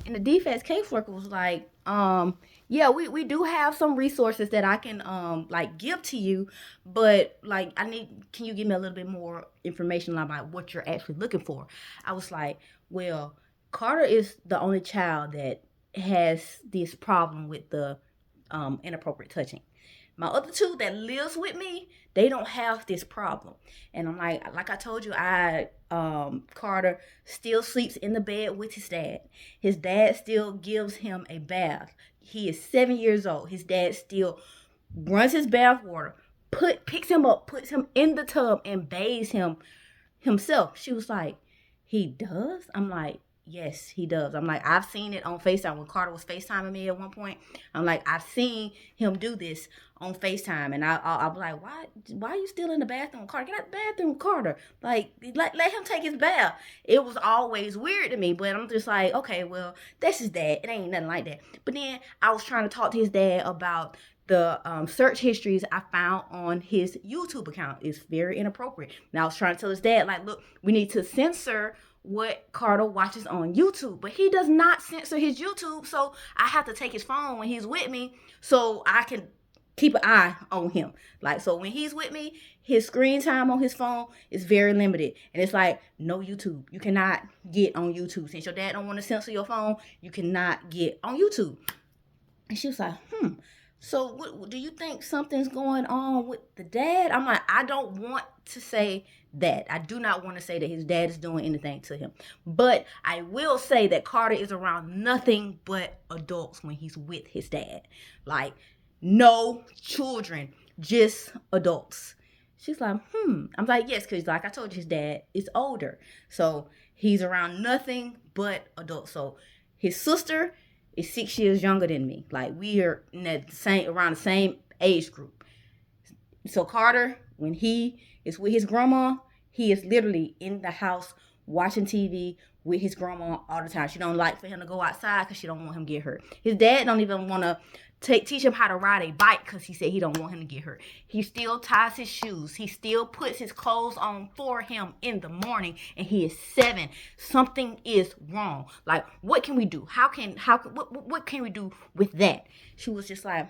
And the defense caseworker was like, yeah, we do have some resources that I can like give to you, but like can you give me a little bit more information about what you're actually looking for? I was like, well, Carter is the only child that has this problem with the inappropriate touching. My other two that lives with me, they don't have this problem. And I'm like I told you, Carter still sleeps in the bed with his dad. His dad still gives him a bath. He is 7 years old. His dad still runs his bath water, picks him up, puts him in the tub, and bathes him himself. She was like, he does? I'm like, yes, he does. I'm like, I've seen it on FaceTime when Carter was FaceTiming me at one point. I'm like, I've seen him do this on FaceTime. And I was like, why are you still in the bathroom, Carter? Get out the bathroom, Carter. Like, let him take his bath. It was always weird to me, but I'm just like, okay, well, that's his dad. It ain't nothing like that. But then I was trying to talk to his dad about the search histories I found on his YouTube account. Is very inappropriate. Now I was trying to tell his dad, like, look, we need to censor what Carter watches on YouTube, but he does not censor his YouTube, so I have to take his phone when he's with me so I can keep an eye on him. Like, so when he's with me, his screen time on his phone is very limited, and it's like, no YouTube. You cannot get on YouTube. Since your dad don't want to censor your phone, you cannot get on YouTube. And she was like, so what, do you think something's going on with the dad? I'm like, I don't want to say that. I do not want to say that his dad is doing anything to him. But I will say that Carter is around nothing but adults when he's with his dad. Like, no children, just adults. She's like, I'm like, yes, because like I told you, his dad is older. So he's around nothing but adults. So his sister is 6 years younger than me. Like, we are in that around the same age group. So Carter, when he is with his grandma, he is literally in the house watching TV with his grandma all the time. She don't like for him to go outside because she don't want him to get hurt. His dad don't even want to teach him how to ride a bike because he said he don't want him to get hurt. He still ties his shoes. He still puts his clothes on for him in the morning, and he is 7. Something is wrong. Like, what can we do? What can we do with that? She was just like,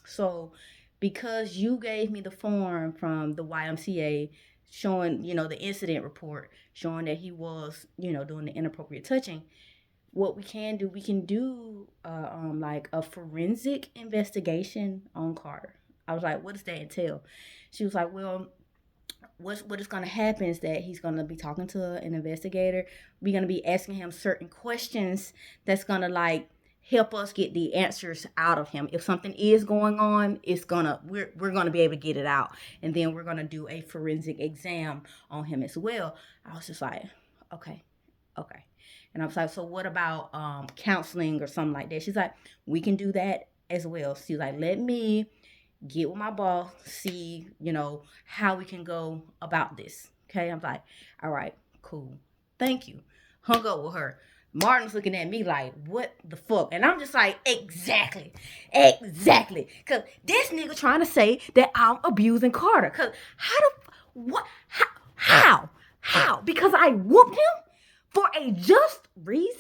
so because you gave me the form from the YMCA showing, the incident report showing that he was, doing the inappropriate touching, what we can do like a forensic investigation on Carter. I was like, what does that entail? She was like, well, what is going to happen is that he's going to be talking to an investigator. We're going to be asking him certain questions that's going to like help us get the answers out of him. If something is going on, we're gonna be able to get it out, and then we're gonna do a forensic exam on him as well. I was just like, okay. And I was like, so what about counseling or something like that? She's like, we can do that as well. She's like, let me get with my boss, see, how we can go about this. Okay. I'm like, all right, cool. Thank you. Hung up with her. Martin's looking at me like, what the fuck? And I'm just like, exactly. Because this nigga trying to say that I'm abusing Carter. Because how? Because I whooped him for a just reason?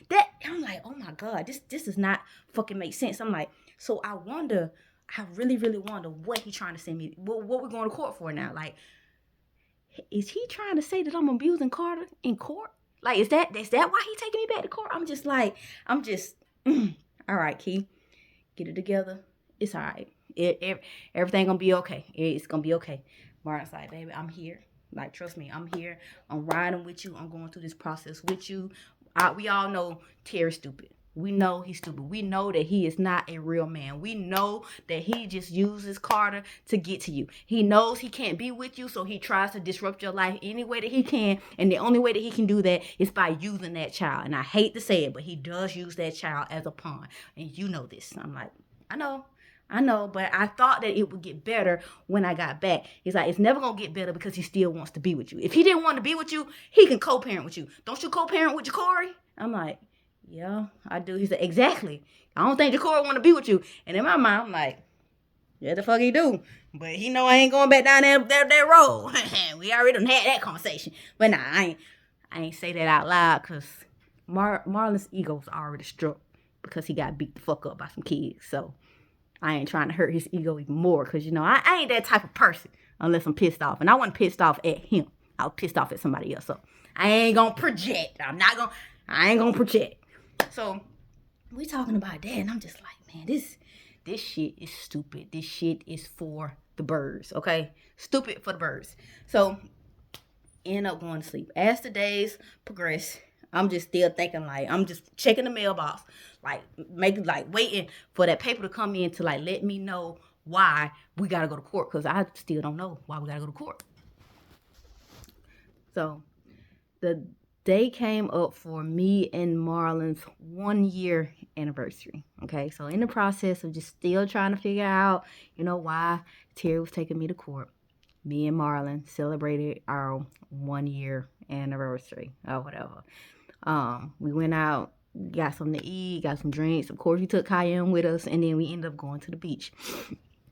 That, I'm like, oh my God, this does not fucking make sense. I'm like, so I really, really wonder what he trying to say me, what we're going to court for now. Like, is he trying to say that I'm abusing Carter in court? Like, is that why he taking me back to court? All right, Key, get it together. It's all right. Everything gonna be okay. It's gonna be okay. Martin's like, baby, I'm here. Like, trust me, I'm here. I'm riding with you. I'm going through this process with you. We all know Terry's stupid. We know he's stupid. We know that he is not a real man. We know that he just uses Carter to get to you. He knows he can't be with you, so he tries to disrupt your life any way that he can. And the only way that he can do that is by using that child. And I hate to say it, but he does use that child as a pawn. And you know this. I'm like, I know, but I thought that it would get better when I got back. He's like, it's never going to get better because he still wants to be with you. If he didn't want to be with you, he can co-parent with you. Don't you co-parent with Ja'Cory? I'm like, yeah, I do. He said, exactly. I don't think Ja'Cory want to be with you. And in my mind, I'm like, yeah, the fuck he do. But he know I ain't going back down that road. We already done had that conversation. But nah, I ain't say that out loud because Marlon's ego's already struck because he got beat the fuck up by some kids. So I ain't trying to hurt his ego even more because, you know, I ain't that type of person unless I'm pissed off. And I wasn't pissed off at him. I was pissed off at somebody else. So I ain't going to project. I ain't going to project. So we talking about that. And I'm just like, man, this shit is stupid. This shit is for the birds, okay? Stupid for the birds. So end up going to sleep. As the days progress, I'm just still thinking, like, I'm just checking the mailbox, like, waiting for that paper to come in to, like, let me know why we got to go to court, because I still don't know why we got to go to court. So the day came up for me and Marlon's 1-year anniversary, okay? So in the process of just still trying to figure out, you know, why Terry was taking me to court, me and Marlon celebrated our 1-year anniversary or whatever. We went out, got something to eat, got some drinks. Of course, we took Cayenne with us, and then we ended up going to the beach.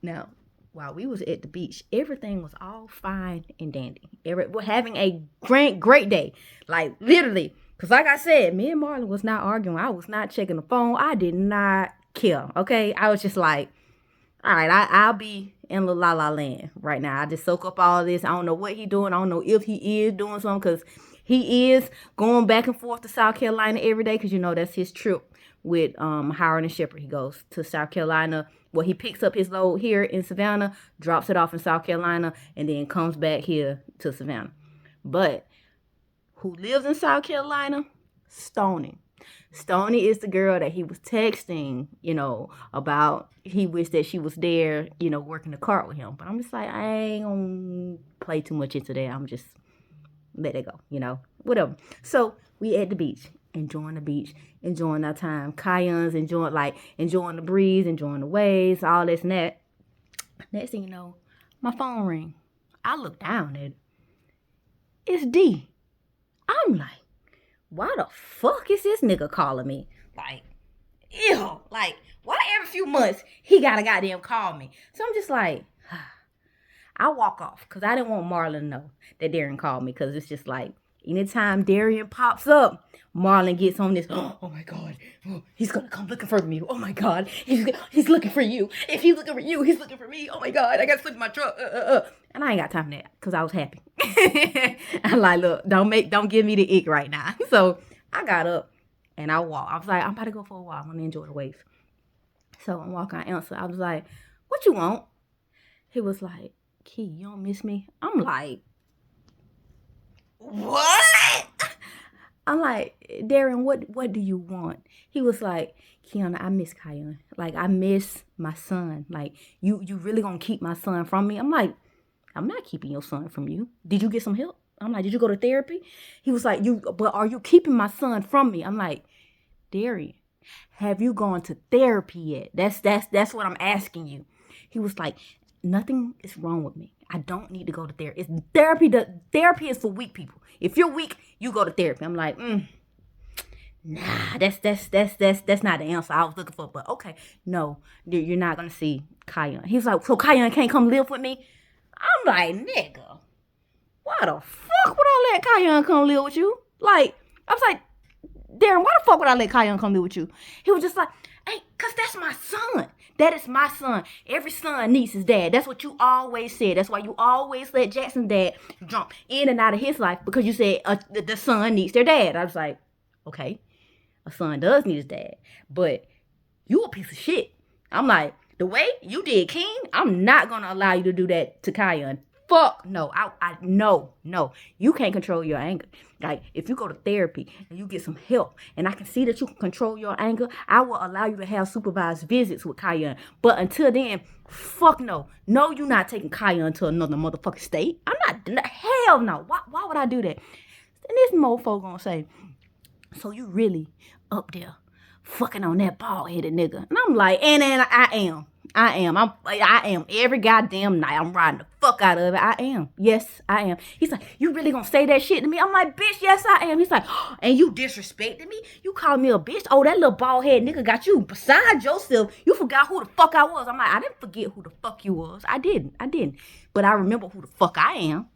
Now, while we was at the beach, everything was all fine and dandy. We're having a great day. Like, literally. Because like I said, me and Marlon was not arguing. I was not checking the phone. I did not care, okay? I was just like, all right, I'll be in La La Land right now. I just soak up all this. I don't know what he doing. I don't know if he is doing something, because he is going back and forth to South Carolina every day, because, you know, that's his trip with Howard and Shepherd. He goes to South Carolina. Well, he picks up his load here in Savannah, drops it off in South Carolina, and then comes back here to Savannah. But who lives in South Carolina? Stoney. Stoney is the girl that he was texting, you know, about he wished that she was there, you know, working the cart with him. But I'm just like, I ain't gonna play too much into that. I'm just let it go, you know, whatever. So we at the beach, enjoying our time. Cayenne's enjoying the breeze, enjoying the waves, all this and that. Next thing you know, my phone ring. I look down at it. It's D. I'm like, why the fuck is this nigga calling me? Like, ew. Like, why every few months he gotta goddamn call me? So I'm just like, I walk off because I didn't want Marlon to know that Darren called me, because it's just like, anytime Darian pops up, Marlon gets on this, oh my God, he's going to come looking for me. Oh my God, he's looking for you. If he's looking for you, he's looking for me. Oh my God, I got to sleep in my truck. And I ain't got time for that because I was happy. I'm like, look, don't give me the ick right now. So I got up and I walked. I was like, I'm about to go for a walk. I'm going to enjoy the waves. So I'm walking, I answer. I was like, what you want? He was like, Key, you don't miss me? I'm like, what? I'm like, Darren, what do you want? He was like, Kiana, I miss Cayenne. Like, I miss my son. Like, you really gonna keep my son from me? I'm like, I'm not keeping your son from you. Did you get some help? I'm like, did you go to therapy? He was like, but are you keeping my son from me? I'm like, Darren, have you gone to therapy yet? That's what I'm asking you. He was like, nothing is wrong with me. I don't need to go to therapy. It's therapy. Therapy is for weak people. If you're weak, you go to therapy. I'm like, nah, that's not the answer I was looking for. But okay, no, you're not gonna see Cayenne. He's like, so Cayenne can't come live with me? I'm like, nigga, why the fuck would I let Cayenne come live with you? Like, I was like, Darren, why the fuck would I let Cayenne come live with you? He was just like, hey, cause that's my son. That is my son. Every son needs his dad. That's what you always said. That's why you always let Jackson's dad jump in and out of his life, because you said the son needs their dad. I was like, okay, a son does need his dad, but you a piece of shit. I'm like, the way you did King, I'm not going to allow you to do that to Cayenne. Fuck no. No. You can't control your anger. Like, if you go to therapy and you get some help and I can see that you can control your anger, I will allow you to have supervised visits with Cayenne. But until then, fuck no. No, you're not taking Cayenne to another motherfucking state. I'm not. Hell no. Why would I do that? And this mofo gonna say, so you really up there fucking on that bald-headed nigga? And I'm like, and I am. I am. Every goddamn night, I'm riding the fuck out of it. I am. Yes, I am. He's like, you really gonna say that shit to me? I'm like, bitch, yes, I am. He's like, oh, and you disrespected me? You called me a bitch? Oh, that little bald-head nigga got you beside yourself. You forgot who the fuck I was. I'm like, I didn't forget who the fuck you was. I didn't. But I remember who the fuck I am.